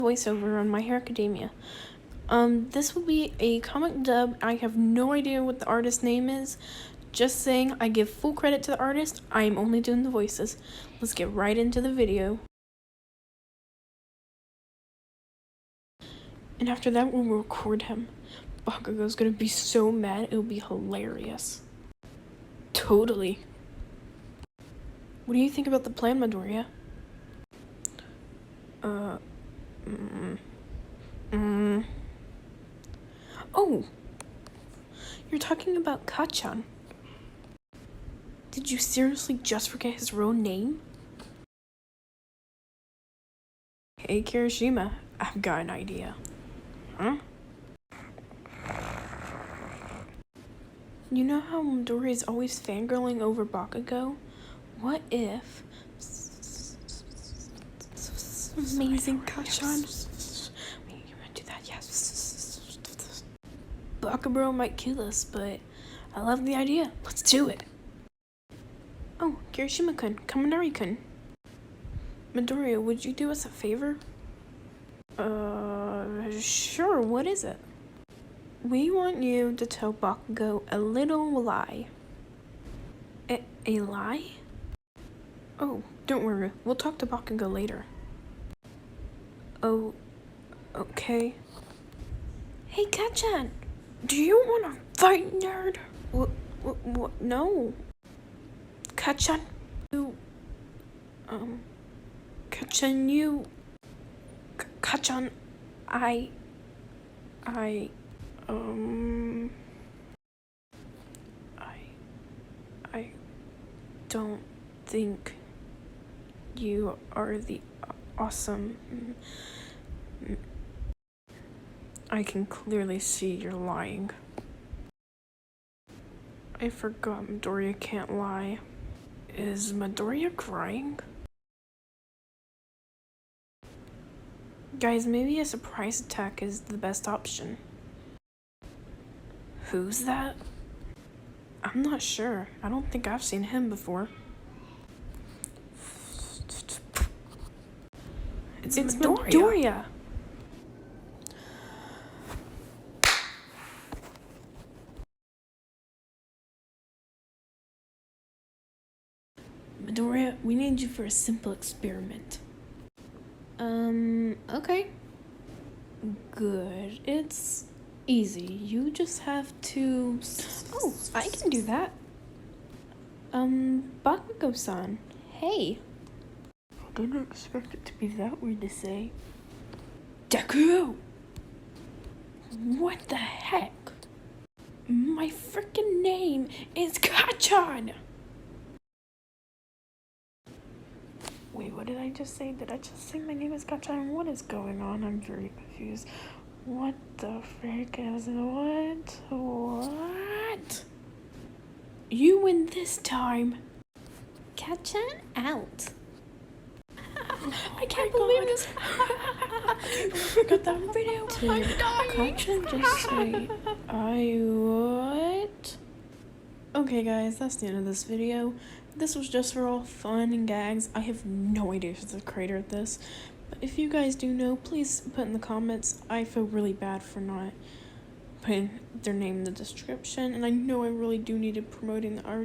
voiceover on My Hero Academia. This will be a comic dub. I have no idea what the artist's name is. Just saying, I give full credit to the artist. I am only doing the voices. Let's get right into the video. And after that, we'll record him. Bakugo's gonna be so mad, it'll be hilarious. Totally. What do you think about the plan, Midoriya? Oh! You're talking about Kacchan. Did you seriously just forget his real name? Hey, Kirishima, I've got an idea. Huh? You know how Midoriya is always fangirling over Bakugo? What if... Amazing, Kacchan. You want to do that? Yes. Bakubro might kill us, but I love the idea. Let's do it. Oh, Kirishima-kun, Kaminari-kun. Midoriya, would you do us a favor? Sure, what is it? We want you to tell Bakugo a little lie. A lie? Oh, don't worry, we'll talk to Bakugo later. Oh, okay. Hey, Kacchan! Do you want to fight, nerd? What? No. Kacchan, Kacchan, I don't think you are the awesome... I can clearly see you're lying. I forgot Midoriya can't lie. Is Midoriya crying? Guys, maybe a surprise attack is the best option. Who's that? I'm not sure. I don't think I've seen him before. It's Midoriya! Midoriya, we need you for a simple experiment. Okay. Good. It's easy. You just have to... Oh, I can do that. Bakugo-san. Hey. I didn't expect it to be that weird to say. Deku! What the heck? My freaking name is Kacchan! Wait, what did I just say? Did I just say my name is Kacchan? What is going on? I'm very confused. What the frick is what? What? You win this time. Kacchan out. I can't believe this. I got that video. Did Kacchan just say, what? Okay guys, that's the end of this video. This was just for all fun and gags. I have no idea who's the creator of this. But if you guys do know, please put in the comments. I feel really bad for not putting their name in the description. And I know I really do need to promoting the art.